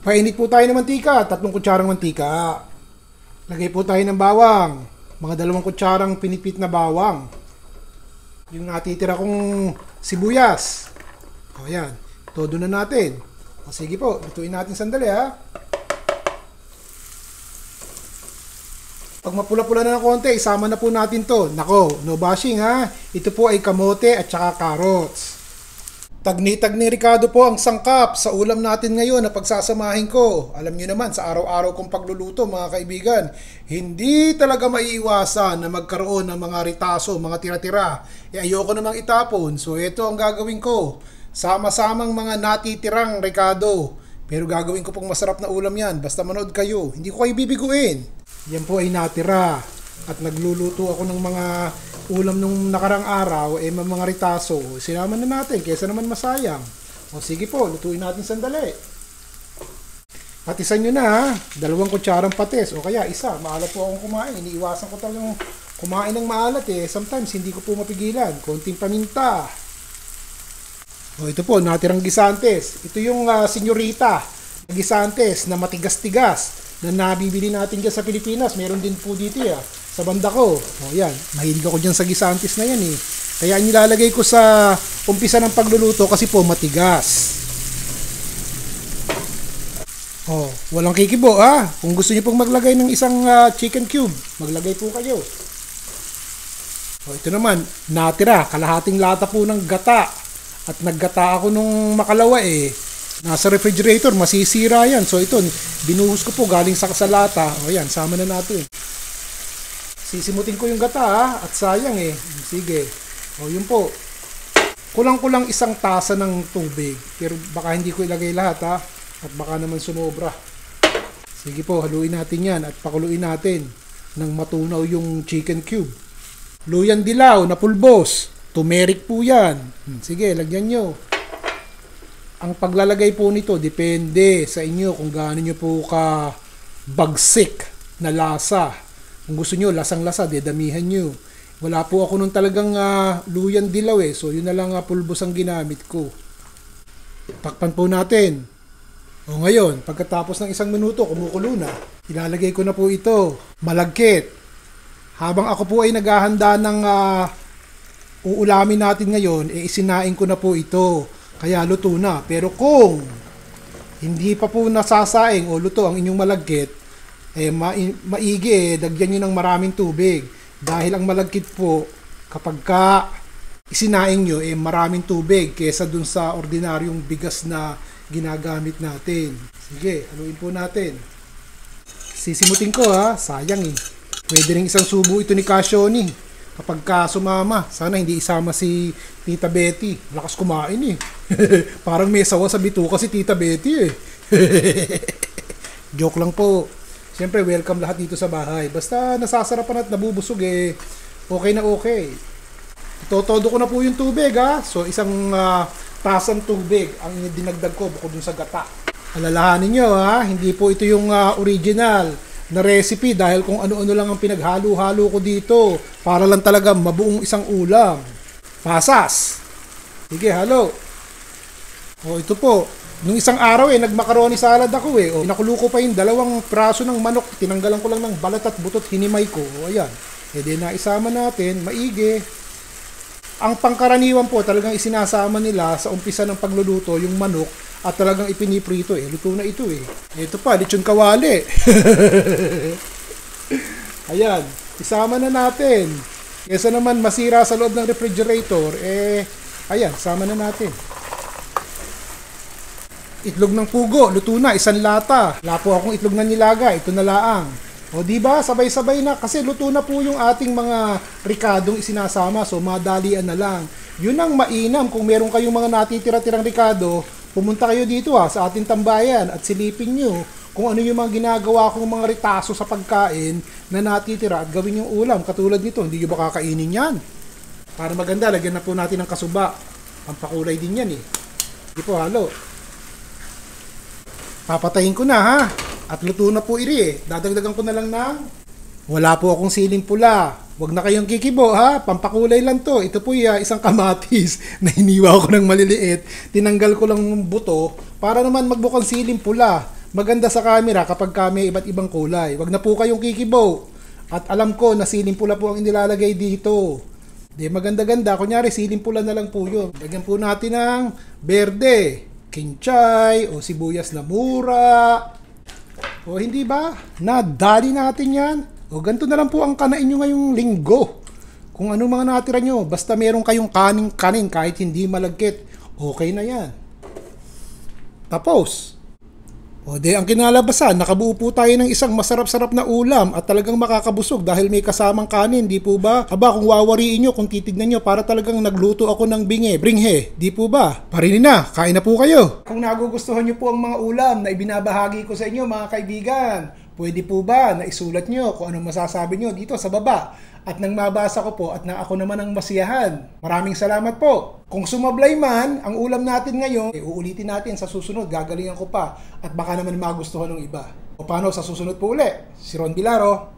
Painit po tayo ng mantika, 3 kutsarang mantika. Lagay po tayo ng bawang, mga 2 kutsarang pinipit na bawang. Yung natitira kong sibuyas. O yan, todo na natin. O sige po, lutuin natin sandali ha. Pag mapula-pula na ng konti, isama na po natin to. Nako, no bashing ha. Ito po ay kamote at saka carrots. Tagni-tagni Ricardo po ang sangkap sa ulam natin ngayon na pagsasamahin ko. Alam niyo naman sa araw-araw kong pagluluto mga kaibigan, hindi talaga maiiwasan na magkaroon ng mga ritaso, mga tira-tira. Ayoko namang itapon, so ito ang gagawin ko. Sama-samang mga natitirang Ricardo. Pero gagawin ko pong masarap na ulam yan, basta manood kayo. Hindi ko kayo bibiguin. Yan po ay natira. At nagluluto ako ng mga ulam nung nakarang araw, may mga ritaso. Sinama na natin, kesa naman masayang. O sige po, lutuin natin sandali. Patisan nyo na ha, 2 kutsarang patis. O kaya isa, maalat po akong kumain. Iniiwasan ko talagang kumain ng maalat Sometimes hindi ko po mapigilan. Konting paminta. O ito po, natirang gisantes. Ito yung senyorita gisantes na matigas-tigas na nabibili natin dyan sa Pilipinas. Meron din po dito sa banda ko. O yan, mahilig ako dyan sa gisantes na yan Kaya nilalagay ko sa umpisa ng pagluluto kasi po matigas. O, walang kikibo Kung gusto niyo pong maglagay ng isang chicken cube, maglagay po kayo. O ito naman, natira, kalahating lata po ng gata. At naggata ako nung makalawa nasa refrigerator, masisira yan. So ito, binuhos ko po galing sa lata. O yan, sama na natin. Sisimutin ko yung gata at sayang Sige. O yun po. Kulang-kulang 1 tasa ng tubig. Pero baka hindi ko ilagay lahat at baka naman sumobra. Sige po, haluin natin yan at pakuluin natin nang matunaw yung chicken cube. Luyan dilaw na pulbos. Turmeric po yan. Sige, lagyan nyo. Ang paglalagay po nito depende sa inyo kung gaano nyo po ka bagsik na lasa. Kung gusto nyo, lasang-lasa, damihan nyo. Wala po ako nung talagang luyan dilaw So, yun na lang pulbos ang ginamit ko. Takpan po natin. O ngayon, pagkatapos ng 1 minuto, kumukulo na. Ilalagay ko na po ito. Malagkit. Habang ako po ay naghahanda ng uulamin natin ngayon, isinain ko na po ito. Kaya luto na. Pero kung hindi pa po nasasaing o luto ang inyong malagkit, maigi dagyan nyo ng maraming tubig. Dahil ang malagkit po, kapag isinaing nyo, maraming tubig kesa dun sa ordinaryong bigas na ginagamit natin. Sige, haluin po natin. Sisimutin ko sayang Pwede rin isang subo ito ni Casioni. Kapag sumama, sana hindi isama si Tita Betty. Lakas kumain Parang may sawa sa bituka si Tita Betty Joke lang po. Siyempre, welcome lahat dito sa bahay. Basta nasasarapan at nabubusog okay na okay. Itotodo ko na po yung tubig So, 1 tasang tubig ang dinagdag ko bukod dun sa gata. Alalahanin nyo hindi po ito yung original na recipe dahil kung ano-ano lang ang pinaghalo-halo ko dito para lang talaga mabuong isang ulam. Pasas. Sige, halo. O ito po. Nung isang araw nagmacaroni salad ako Inakulo ko pa yung 2 praso ng manok. Tinanggalan ko lang ng balat at butot, hinimay ko. O ayan. Di naisama natin, maigi. Ang pangkaraniwan po, talagang isinasama nila sa umpisa ng pagluluto, yung manok, at talagang ipiniprito Luto na ito Ito pa, lechon kawali. Ayan, isama na natin. Kesa naman masira sa loob ng refrigerator, ayan, sama na natin. Itlog ng pugo, luto na, 1 lata. Wala po akong itlog na nilaga, ito na laang. O diba, sabay-sabay na kasi luto na po yung ating mga ricadong isinasama, so madalian na lang. Yun ang mainam kung meron kayong mga natitira-tirang ricado, pumunta kayo dito sa ating tambayan at silipin nyo kung ano yung mga ginagawa kong mga ritaso sa pagkain na natitira at gawin yung ulam. Katulad nito, hindi nyo ba kakainin yan? Para maganda, lagyan na po natin ng kasuba. Pampakulay din yan Hindi po, halo. Papatayin ko na At luto na po Dadagdagan ko na lang ng wala po akong siling pula. Huwag na kayong kikibo Pampakulay lang to. Ito po isang kamatis na hiniwa ko ng maliliit. Tinanggal ko lang ng buto para naman magbukang siling pula. maganda sa camera kapag may iba't ibang kulay. Wag na po kayong kikibo. At alam ko na siling pula po ang inilalagay dito. Di maganda-ganda. Kunyari, siling pula na lang po yun. Lagyan po natin ng berde, kinchay, o sibuyas na mura. O hindi ba? Nadali natin yan. O ganito na lang po ang kanain nyo ngayong linggo. Kung ano mga natira nyo, basta meron kayong kanin kahit hindi malagkit, okay na yan. Tapos, o di ang kinalabasan, nakabuo po tayo ng isang masarap-sarap na ulam at talagang makakabusog dahil may kasamang kanin, di po ba? Aba, kung wawariin nyo, kung titignan nyo, para talagang nagluto ako ng bringhe, di po ba? Parinin na, kain na po kayo. Kung nagugustuhan nyo po ang mga ulam na ibinabahagi ko sa inyo mga kaibigan, pwede po ba na isulat nyo kung anong masasabi nyo dito sa baba? At nang mabasa ko po at na ako naman ang masiyahan. Maraming salamat po. Kung sumablay man ang ulam natin ngayon, uulitin natin sa susunod. Gagalingan ko pa at baka naman magustuhan ng iba. O paano sa susunod po uli? Si Ron Bilaro.